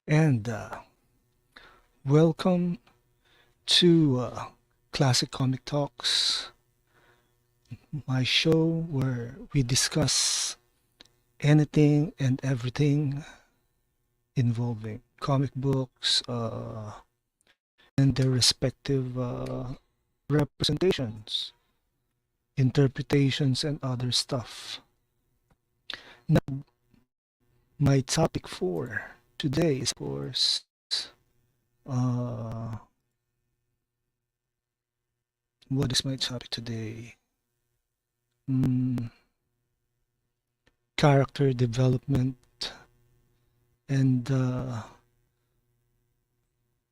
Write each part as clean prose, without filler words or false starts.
And welcome to Classic Comic Talks, my show where we discuss anything and everything involving comic books and their respective representations, interpretations, and other stuff. Now, my topic for today is, of course, uh, what is my topic today? Mm, Character development and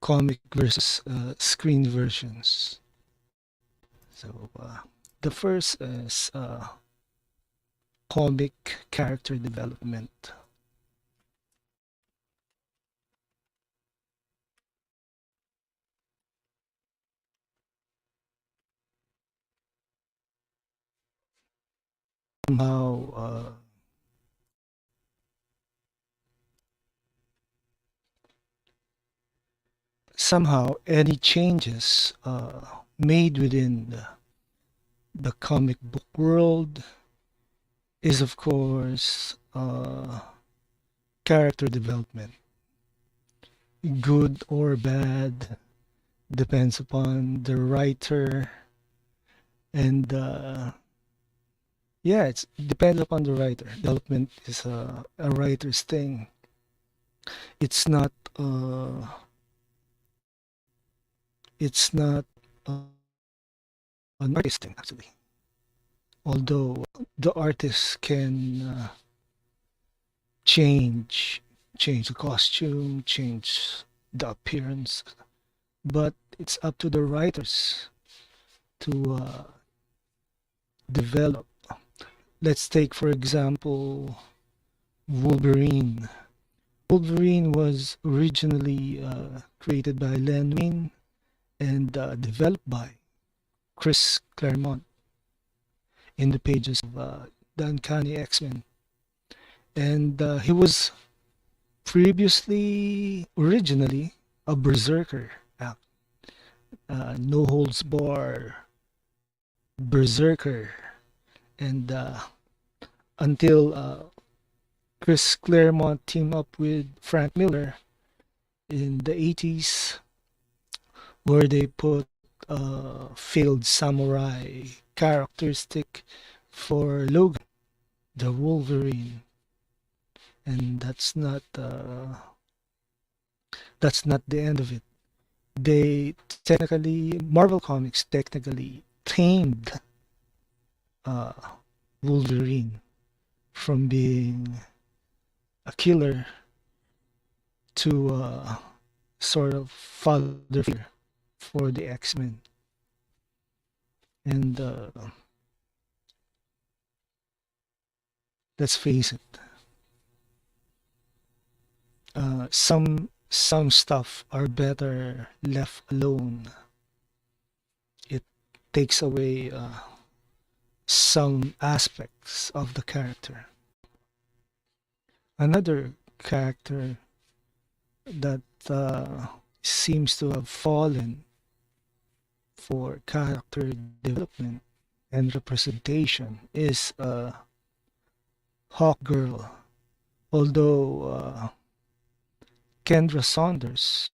comic versus screen versions. So the first is comic character development. Somehow, somehow, any changes made within the comic book world is, of course, character development. Good or bad depends upon the writer, and yeah, it depends upon the writer. Development is a writer's thing. It's not uh, it's not an artist thing actually. Although the artist can change change the costume, change the appearance, but it's up to the writers to develop. Let's take for example Wolverine. Wolverine was originally created by Len Wein and developed by Chris Claremont in the pages of the Uncanny X-Men. And he was originally, a berserker, no holds bar berserker, and until Chris Claremont teamed up with Frank Miller in the 80s, where they put failed samurai characteristic for Logan, the Wolverine, and that's not the end of it. They technically Marvel Comics technically tamed uh, Wolverine from being a killer to sort of father figure for the X-Men. And let's face it, some stuff are better left alone. It takes away some aspects of the character. Another character that seems to have fallen for character development and representation is Hawk Girl. Although Kendra Saunders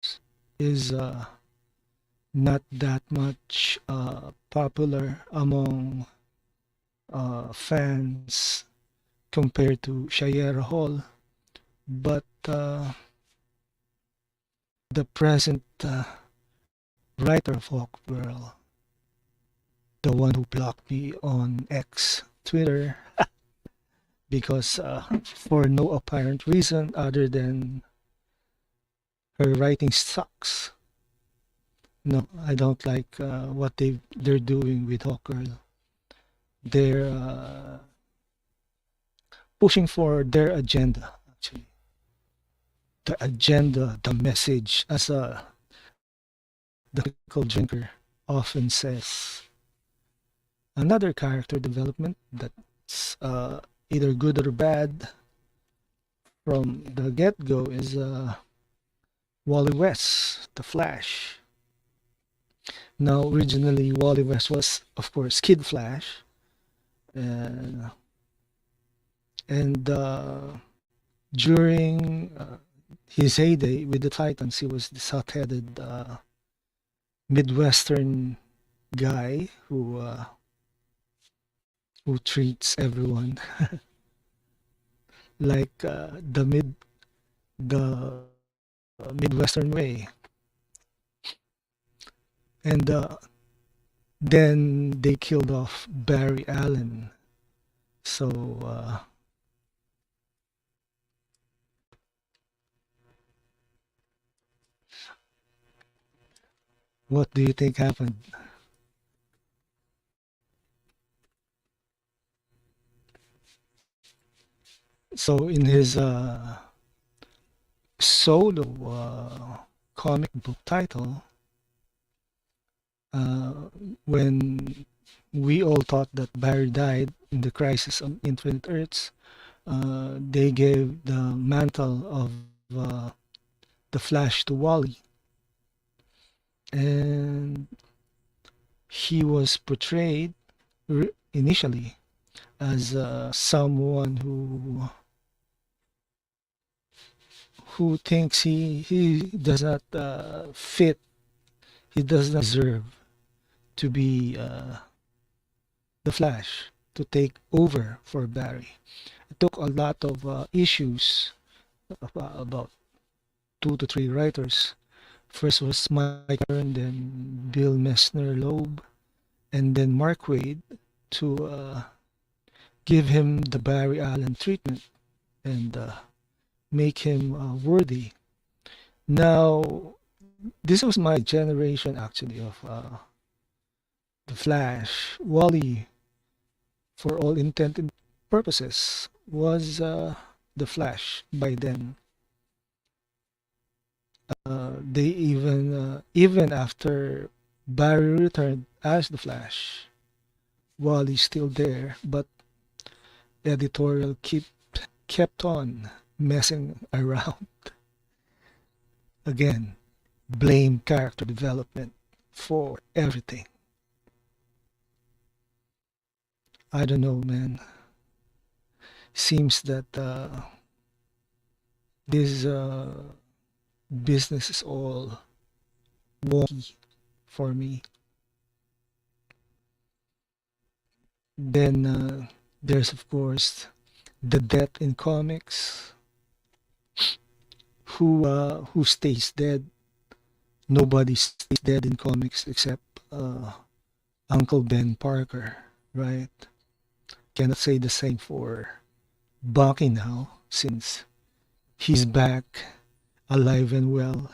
is not that much popular among fans compared to Shayera Hall, but the present writer of Hawk Girl, the one who blocked me on X Twitter because for no apparent reason other than her writing sucks. No, I don't like what they're doing with Hawk Girl. They're pushing for their agenda. Actually, the agenda, the message, as the critical drinker often says. Another character development that's either good or bad from the get-go is Wally West, The Flash. Now, originally, Wally West was, of course, Kid Flash, uh, and during his heyday with the Titans, he was this hot-headed Midwestern guy who treats everyone like the Midwestern way, and then they killed off Barry Allen. So what do you think happened? So in his solo comic book title, uh, when we all thought that Barry died in the Crisis on Infinite Earths, they gave the mantle of uh, the Flash to Wally, and he was portrayed initially as someone who thinks he does not fit, he does not deserve to be the Flash, to take over for Barry. It took a lot of issues about 2 to 3 writers. First was Mike Aaron, then Bill Messner Loeb, and then Mark Waid to give him the Barry Allen treatment and make him worthy. Now, this was my generation actually of the Flash. Wally, for all intended purposes, was the Flash by then. They even after Barry returned as the Flash, Wally's still there, but editorial kept on messing around again. Blame character development for everything. I don't know, man. Seems that this business is all wonky for me. Then there's of course the death in comics. Who stays dead? Nobody stays dead in comics except Uncle Ben Parker, right? Cannot say the same for Bucky now, since he's back alive and well,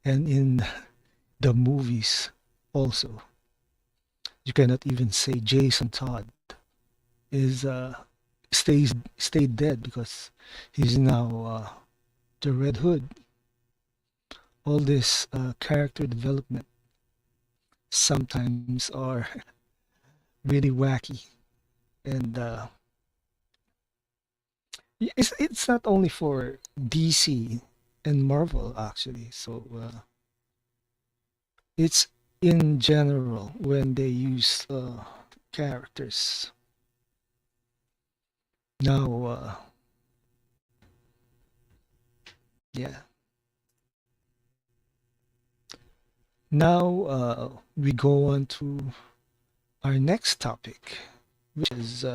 and in the movies also. You cannot even say Jason Todd is stayed dead because he's now the Red Hood. All this character development sometimes are really wacky, and it's not only for DC and Marvel actually. So it's in general when they use characters. Now, yeah. Now we go on to our next topic, which is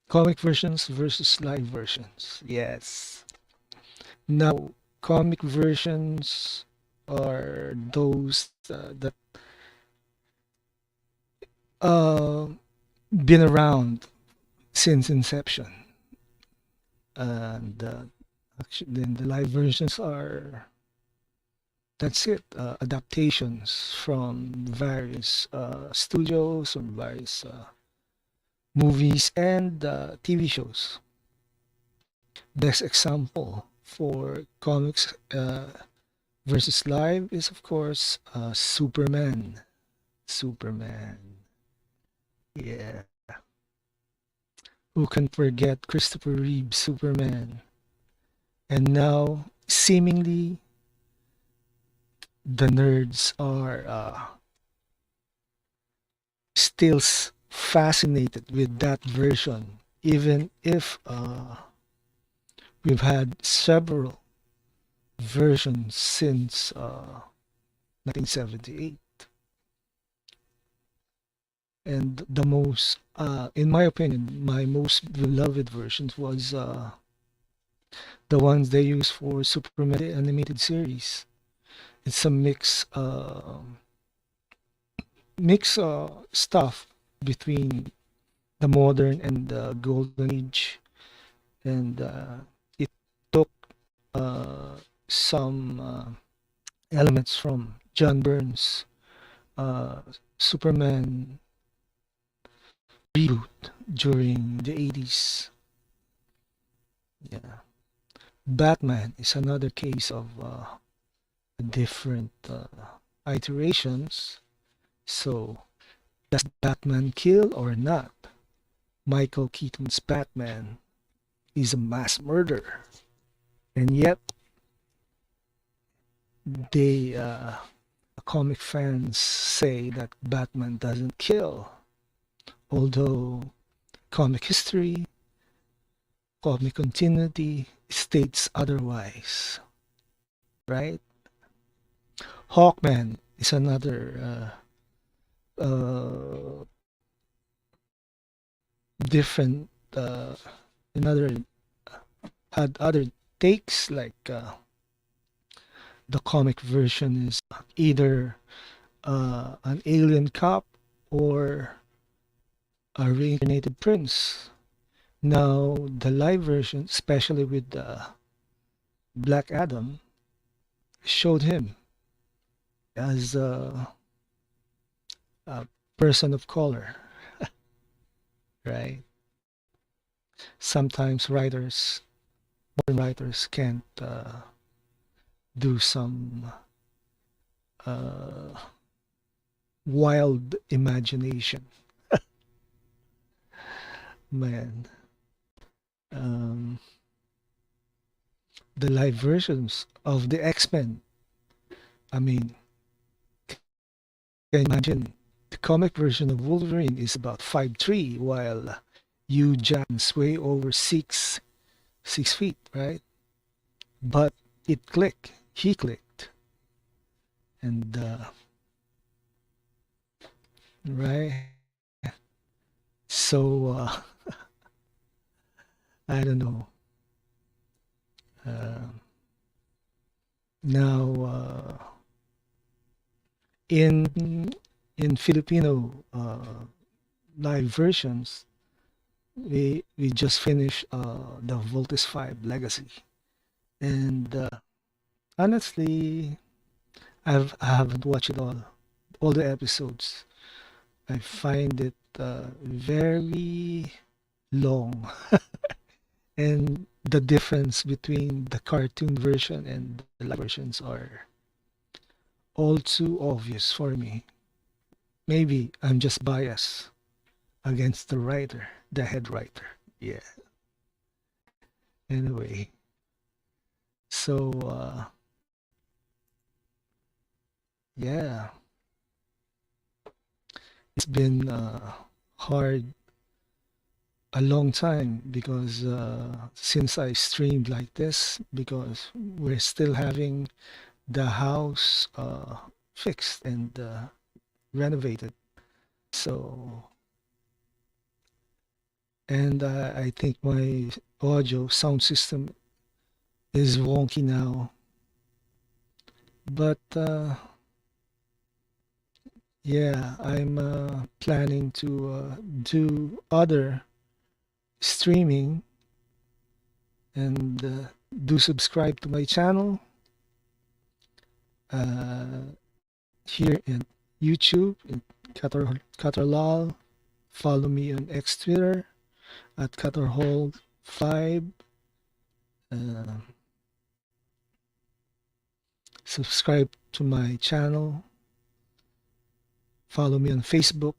comic versions versus live versions. Yes. Now, comic versions are those that uh, been around since inception, and actually, then the live versions are that's it. Adaptations from various studios, from various movies and TV shows. Best example for comics versus live is, of course, Superman. Superman. Yeah. Who can forget Christopher Reeve's Superman? And now, seemingly, the nerds are still fascinated with that version, even if we've had several versions since 1978. And the most, in my opinion, my most beloved versions was the ones they use for Superman the animated series. It's a mix stuff between the modern and the golden age, and it took uh, some elements from John Burns' uh, Superman reboot during the 80s. Yeah. Batman is another case of different iterations. So, does Batman kill or not? Michael Keaton's Batman is a mass murderer, and yet they comic fans say that Batman doesn't kill, although comic history, comic continuity states otherwise, right? Hawkman is another different, another had other takes, like the comic version is either an alien cop or a reincarnated prince. Now, the live version, especially with Black Adam, showed him as a person of color, right? Sometimes modern writers can't do some uh, wild imagination. Man, um, the live versions of the X-Men. I mean, can you imagine the comic version of Wolverine is about 5'3", while Hugh Jackman's way over 6 feet, right? But it clicked. He clicked, and right. So I don't know. Uh, now in Filipino live versions, we just finished the Voltes 5 Legacy, and honestly, I haven't watched it all the episodes. I find it very long, and the difference between the cartoon version and the live versions are all too obvious for me. Maybe I'm just biased against the writer, the head writer. Yeah. Anyway, so yeah, it's been hard a long time because since I streamed like this, because we're still having the house fixed and renovated. So, and I think my audio sound system is wonky now. But yeah, I'm planning to do other streaming, and do subscribe to my channel uh, here in YouTube, in Qatar Follow me on X Twitter at Qatarhall5. Uh, Subscribe to my channel. Follow me on Facebook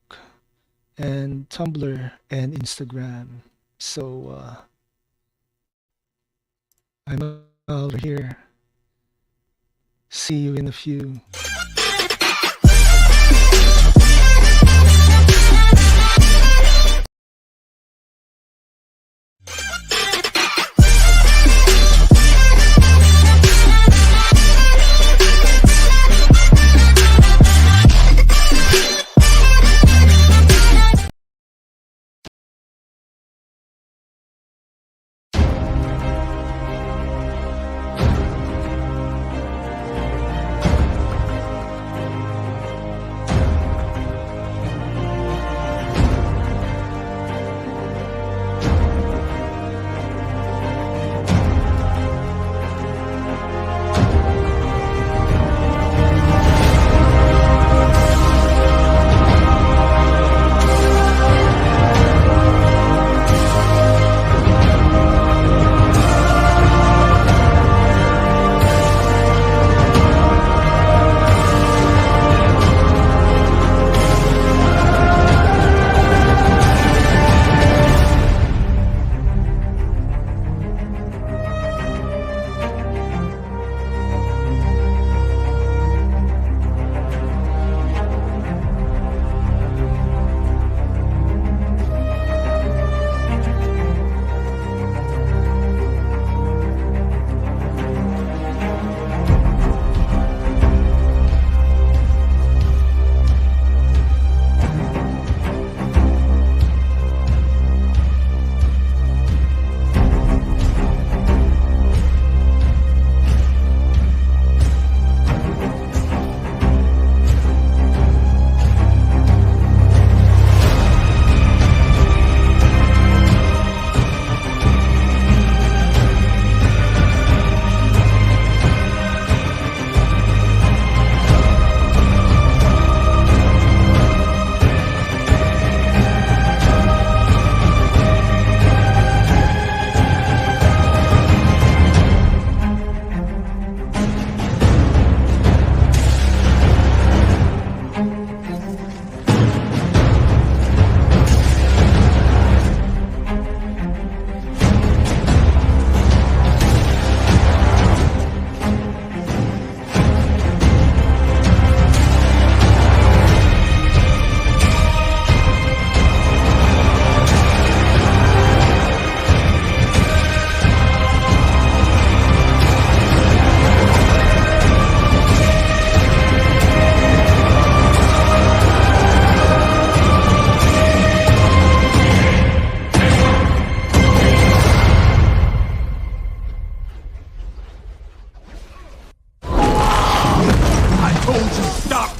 and Tumblr and Instagram. So I'm out of here. See you in a few.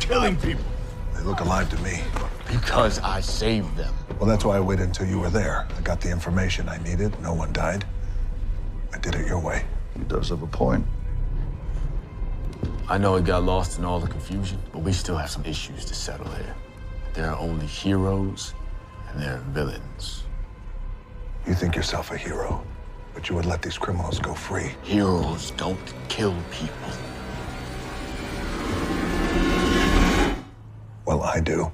Killing people. They look alive to me. Because I saved them. Well, that's why I waited until you were there. I got the information I needed. No one died. I did it your way. He does have a point. I know it got lost in all the confusion, but we still have some issues to settle here. There are only heroes and there are villains. You think yourself a hero, but you would let these criminals go free. Heroes don't kill people. Well, I do.